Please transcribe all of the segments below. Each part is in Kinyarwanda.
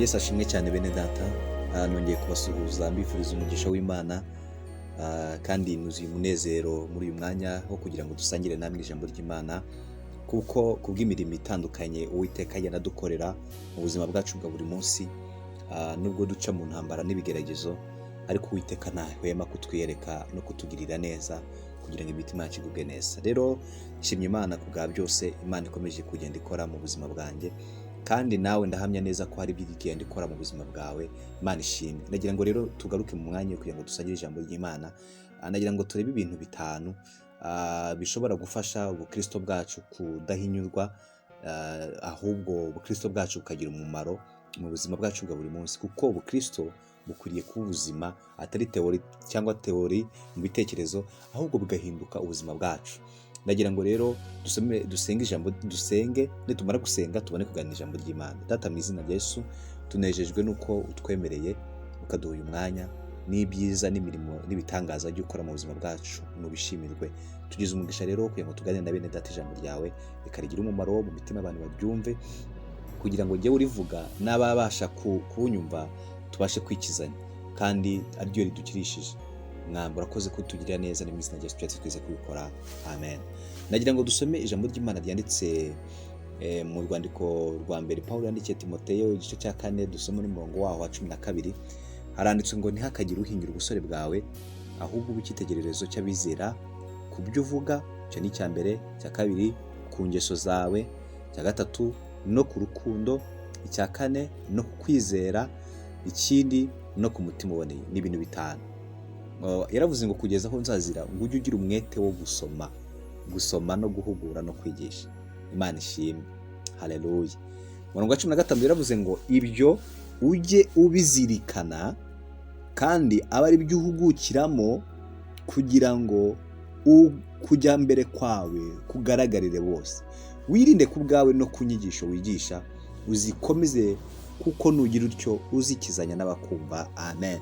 Yesu ashimwe cyane bene data. Nongeye kubasuhuza mbifuriza umugisha w'Imana kandi nuzuye umunezero muri uyu mwanya wo kugira ngo dusangire namwe ijambo ry'Imana, kuko kubw'imirimo itandukanye Uwiteka agenda adukorera mu buzima bwacu bwa buri munsi, nubwo duca mu ntambara n'ibigeragezo, ariko Uwiteka ntahwema kutwiyereka no kutugirira neza kugira ngo imitima yacu igubwe neza. Rero nshimye Imana ku bwa byose Imana ikomeje kugenda ikora mu buzima bwanjye, kandi nawe ndahamya neza ko hari ibyo igenda ikora mu buzima bwawe. Imana ishimwe. Nagira ngo rero tugaruke mu mwanya kugira ngo dusangire ijambo ry'Imana. Nagira ngo turebe ibintu bitanu bishobora gufasha ubukristo bwacu kudahinyurwa, ahubwo ubukristo bwacu bukagira umumaro mu buzima bwacu bwa buri munsi, kuko ubukristo bukwiriye kuba ubuzima, atari teori cyangwa teori mu bitekerezo, ahubwo bugahinduka ubuzima bwacu. Nagira ngo rero dusenge nitumara gusenga tubone kuganira ijambo ry'Imana. Data, mu izina rya Yesu, tunejejwe nuko utwemereye ukaduha uyu mwanya, n'ibyiza n'imirimo n'ibitangaza byo ukora mu buzima bwacu nubishimirwe. Tugize umugisha rero kugira ngo tuganire na bene data ijambo ryawe, rikarigira umumaro mu mitima abantu babyumve, kugira ngo njyewe urivuga n'ababasha kunyumva tubashe kwikizanya, kandi ariryo ridukirishije. Mwamba urakoze kutugirira neza, mu izina rya Yesu twize kubikora, amen. Nagira ngo dusome ijambo ry'Imana ryanditse mu rwandiko rwa mbere Pawulo yandikiye Timoteyo, igice cya 4, dusoma n'umurongo waho wa 12. Haranditswe ngo ntihakagire uhinyura ubusore bwawe, ahubwo ube icyitegererezo cy'abizera ku byo uvuga, icyo ni icya mbere. Icya kabiri, ku ngeso zawe. Icya gatatu, no ku rukundo. Icya kane, no ku kwizera. Ikindi, no ku mutima uboneye. Ni ibintu bitanu. Yaravuze ngo kugeza aho nzazira ngo ujye ugira umwete wo gusoma no guhugura no kwigisha. Imana ishimwe. Haleluya. Umurongo wa 15 yaravuze ngo ibyo ujye ubizirikana, kandi aba ari byo uhugukiramo, kugira ngo kujya mbere kwawe kugaragarire bose. Wirinde ku bwawe no ku nyigisho wigisha, uzikomeze, kuko nugira utyo uzikizanya n'abakumva. Amen.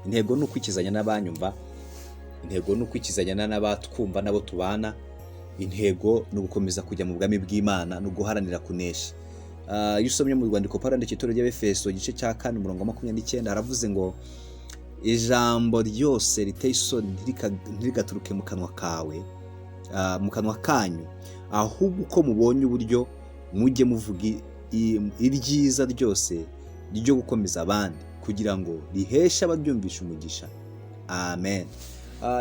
Intego ni ukwikizanya n'abanyumva, intego ni ukwikizanya n'abatwumva nabo tubana, intego ni ugukomeza kujya mu bwami bw'Imana no guharanira kunesha. Iyo usomye mu rwandiko Pawulo yandikiye itorero ry'Abefeso, igice cya 4, umurongo wa 29, haravuze ngo ijambo ryose riteye isoni ntirigaturuke mu kanwa kanyu, ahubwo uko mubonye uburyo mujye muvuga iryiza ryose ryo gukomeza abandi, kugira ngo riheshe abaryumvisha umugisha. Amen.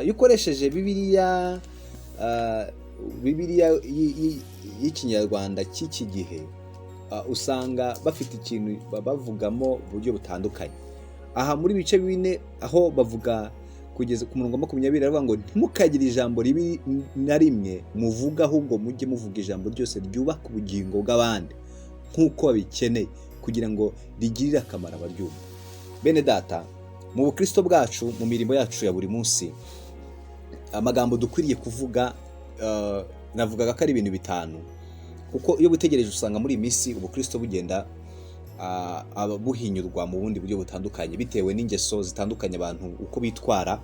Iyo ukoresheje Bibiliya y'ikinyarwanda cy'iki gihe, usanga bafite ikintu bavugamo uburyo butandukanye. Aha muri bice 4 aho bavuga kugeza ku murongo wa 20, baravuga ngo ntimukagire ijambo ribi na rimwe muvuga, ahubwo mujye muvuga ijambo ryose ryubaka ubugingo bw'abandi nk'uko babikeneye, kugira ngo rigirire akamaro abaryumva. Bene data, mu bukristo bwacu, mu mirimo yacu ya buri munsi, amagambo dukwiriye kuvuga, navugaga ko ari ibintu bitanu, kuko iyo butegereje usanga muri iyi minsi ubukristo bugenda buhinyurwa mu bundi buryo butandukanye, bitewe n'ingeso zitandukanye abantu uko bitwara.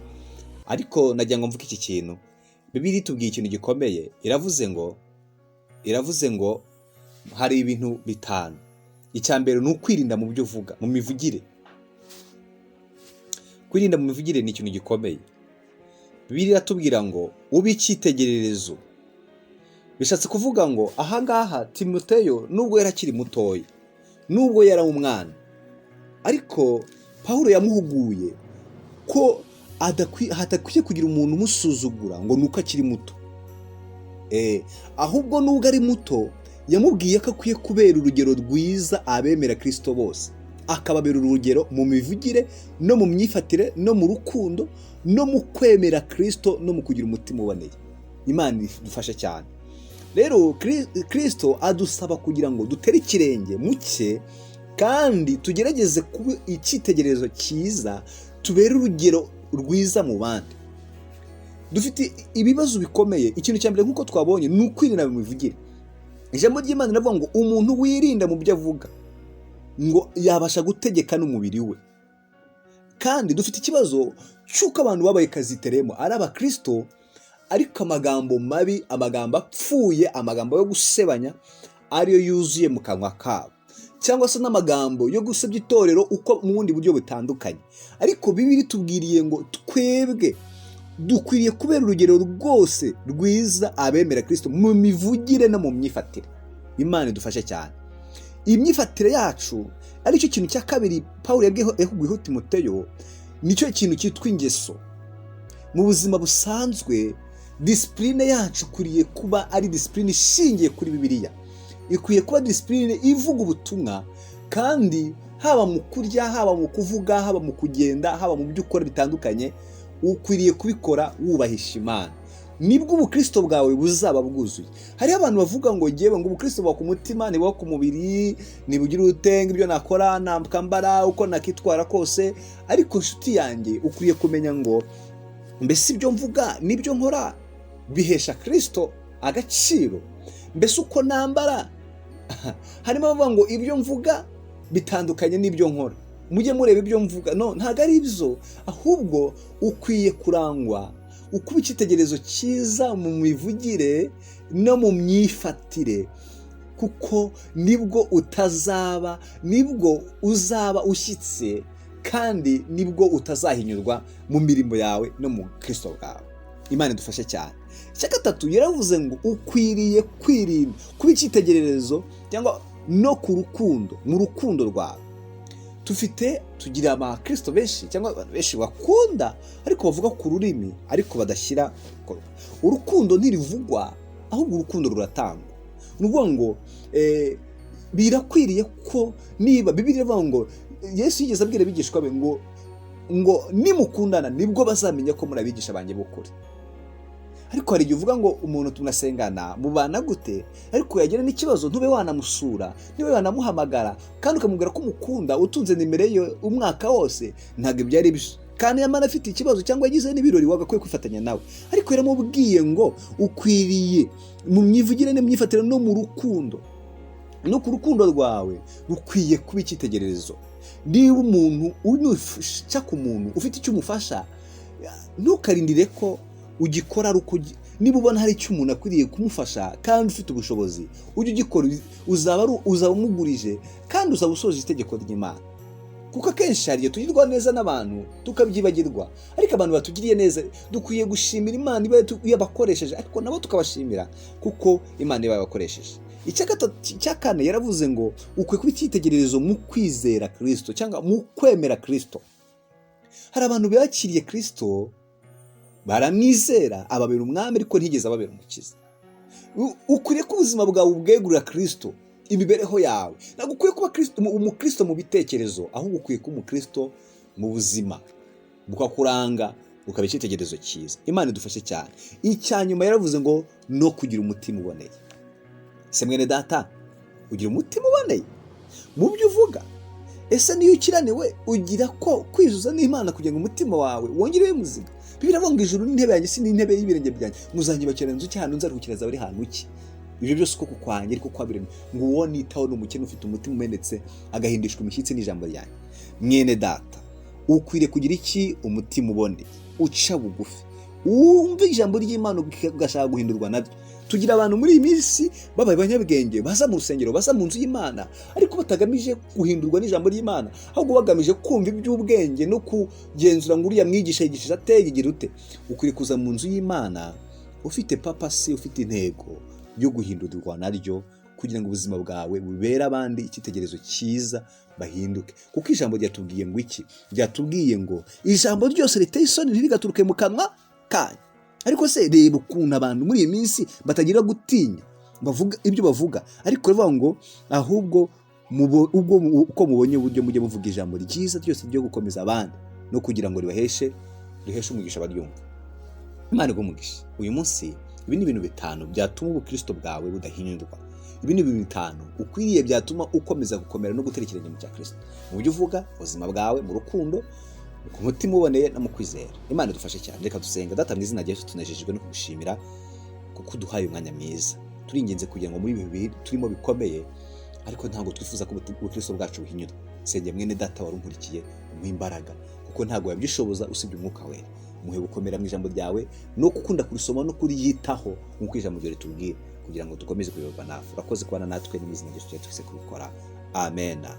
Ariko nagira ngo mvuge iki kintu. Bibiliya itubwiye ikintu gikomeye. Iravuze ngo hari ibintu bitanu. Icya mbere ni ukwirinda mu byo uvuga, mu mivugire. Kwirinda mu mivugire ni ikintu gikomeye. Bibiliya iratubwira ngo ube icyitegererezo. Bishatse kuvuga ngo ahangaha Timoteyo nubwo yari akiri mutoya, nubwo yari umwana, ariko Pawulo yamuhuguye ko hadakwiye kugira umuntu umusuzugura ngo nuko akiri muto. Ahubwo nubwo ari muto, yamubwiye ko akwiye kubera urugero rwiza abemera Kristo bose, akababera urugero mu mivugire no mu myifatire no mu rukundo no mu kwemera Kristo no mu kugira umutima uboneye. Imana idufashe cyane. Rero Kristo adusaba kugira ngo dutere ikirenge mu cye, kandi tugerageze kuba icyitegererezo cyiza, tubere urugero rwiza mu bandi. Dufite ibibazo bikomeye. Ikintu cya mbere nk'uko twabonye ni ukwirinda mu mivugire. Ijambo ry'Imana riravuga ngo umuntu wirinda mu byo avuga ngo yabasha gutegeka n'umubiri we. Kandi dufite ikibazo cy'uko abantu babaye kaziteremo ari abakristo, ariko amagambo mabi, amagambo apfuye, amagambo yo gusebanya ariyo yuzuye mu kanwa kabo. cyangwa se n'amagambo yo gusebya itorero uko mu bundi buryo butandukanye. Ariko Bibiliya itubwiriye ngo twebwe dukwiriye kubera urugero rwose rwiza abemera Kristo mu mivugire no mu myifatire. Imana idufashe cyane. Imyifatire yacu aricyo kintu cya kabiri Pawulo yabwiye Timoteyo, nicyo kintu cyitwa ingeso. Mu buzima busanzwe disipurine yacu ikwiriye kuba ari disipurine ishingiye kuri Bibiliya. Ikwiye kuba disipurine ivuga ubutumwa, kandi haba mu kurya, haba mu kuvuga, haba mu kugenda, haba mu byo ukora bitandukanye, ukwiriye kubikora wubahisha Imana. Nibwo ubukristo bwawe buzaba bwuzuye. Hariho abantu bavuga ngo ngewe ngo ubukristo buba ku mutima, nibuba ku mubiri, nibugira utenga ibyo nakora, nakambara, uko nakitwara kose. Ariko nshuti yanjye, ukwiriye kumenya ngo mbese ibyo mvuga n'ibyo nkora bihesha Kristo agaciro. Mbese uko nambara, harimo abavuga ngo ibyo mvuga bitandukanye n'ibyo nkora. Mujye mureba ibyo mvuga, no, ntabwo ari ibyo, ahubwo ukwiye kurangwa ukuba icyitegererezo cyiza mu mivugire no mu myifatire, kuko nibwo uzaba ushyitse, kandi nibwo utazahinyurwa mu mirimo yawe no mu Kristo bwawe. Imana idufashe cyane. Icya gatatu yaravuze ngo ukwiriye kwirinda kuba icyitegererezo cyangwa no ku rukundo, mu rukundo rwawe. Tugira abakristo benshi cyangwa abantu benshi bakunda ariko bavuga ku rurimi ariko badashyira urukundo ntirivugwa, ahubwo urukundo ruratangwa. Ni ukuvuga ngo birakwiriye ko niba Bibiliya ivuga ngo Yesu yigeze abwira abigishwa be ngo nimukundana nibwo bazamenya ko muri abigisha banjye b'ukuri. Ariko hari igihe uvuga ngo umuntu tunasengana mubana gute, ariko yagira n'ikibazo ntube wanamusura, niwe wanamuhamagara kandi ukamubwira ko umukunda, utunze nimero ye umwaka wose, ntabwo byari byo. Kandi yamana afite ikibazo cyangwa yagize n'ibirori wagakwiye kwifatanya nawe. Ariko yaramubwiye ngo ukwiriye mu myivugire n'imyifatire no mu rukundo, no ku rukundo rwawe rukwiye kuba icyitegererezo. Niba umuntu uca ku muntu ufite icyo umufasha, ntukarindire ko ugikora ari uko. Niba ubona hari icyo umuntu akwiriye kumufasha kandi ufite ubushobozi, ujye ugikora, uzaba umugurije kandi uzaba usoje itegeko ry'Imana. Kuko akenshi hari igihe tugirwa neza n'abantu tukabyibagirwa, ariko abantu batugiriye neza dukwiye gushimira Imana iba yabakoresheje, ariko nabo tukabashimira kuko Imana iba yabakoresheje. Icya kane yaravuze ngo ukwiye kuba icyitegererezo mu kwizera Kristo cyangwa mu kwemera Kristo. Hari abantu bakiriye Kristo, baramwizera, ababera umwami, ariko ntigeze ababera umukiza. Ukwiriye ko ubuzima bwawe ubwegurira Kristo, imibereho yawe. Ntabwo ukwiye kuba umukristo mu bitekerezo, ahubwo ukwiye kuba umukristo mu buzima bukakuranga, ukaba icyitegererezo cyiza. Imana idufashe cyane. Icya nyuma yaravuze ngo no kugira umutima uboneye. Se mwene data, ugira umutima uboneye mu byo uvuga? Ese niyo ukiraniwe ugira ko kwizuza n'Imana kugira ngo umutima wawe wongerewe muzima? Bibiliya iravuga ngo ijuru n'intebe yanjye si n'intebe y'ibirenge byanjye, muzanyubakira inzu ki, hano nzaruhukira zaba ari hantu ki? Ibyo byose uko kukwanjye ariko kwabiremye ngo uwo nitaho n'umukene ufite umutima umenetse agahindishwa imishyitsi n'ijambo ryanjye. Mwene data, ukwiriye kugira iki? Umutima uboneye, uca bugufi, wumva ijambo ry'Imana ugashaka guhindurwa naryo. Tugira abantu muri iyi minsi babaye abanyabwenge, baza mu rusengero, baza mu nzu y'Imana, ariko batagamije guhindurwa n'ijambo ry'Imana, ahubwo bagamije kumva iby'ubwenge no kugenzura ngo uriya mwigisha yigishije ateye igira ute. Ukwiriye kuza mu nzu y'Imana ufite papasi, ufite intego yo guhindurwa naryo, kugira ngo ubuzima bwawe bubere abandi icyitegererezo cyiza, bahinduke. Kuko ijambo ryatubwiye ngo iki? Ryatubwiye ngo ijambo ryose riteye isoni ntirigaturuke mu kanwa kanyu. Ariko se reba ukuntu abantu muri iyi minsi batagira gutinya, bavuga ibyo bavuga, ariko bavuga ngo ahubwo uko mubonye uburyo mujye muvuga ijambo ryiza ryose ryo gukomeza abandi no kugira ngo riheshe umugisha abaryumva. Imana igumugisha. Uyu munsi ibi ni ibintu 5 byatuma ubukristo bwawe budahinduka. Ibi ni ibintu 5 ukwiriye byatuma ukomeza gukomera no guterekeranya mu cya Kristo, mu byo uvuga, ubuzima bwawe, mu rukundo, ku mutima uboneye no mu kwizera. Imana idufashe cyane. Reka dusenga. Data mu izina rya Yesu, tunejejwe no kugushimira kuko uduhaye umwanya mwiza. Turingenze kugira ngo muri ibi bihe turimo bikomeye, ariko ntabwo twifuza ko ubukristo bwacu buhinyura. Senge mwene data warunkurikiye, umuhe imbaraga kuko ntabwo yabyishoboza usibye umwuka wera. Muhe gukomera mu ijambo ryawe no gukunda kurisoma no kuriyitaho nk'uko ijambo ryawe ritubwira, kugira ngo dukomeze kuyoborwa nawe. Urakoze kubana natwe, n'izina rya Yesu twese kubikora. amena.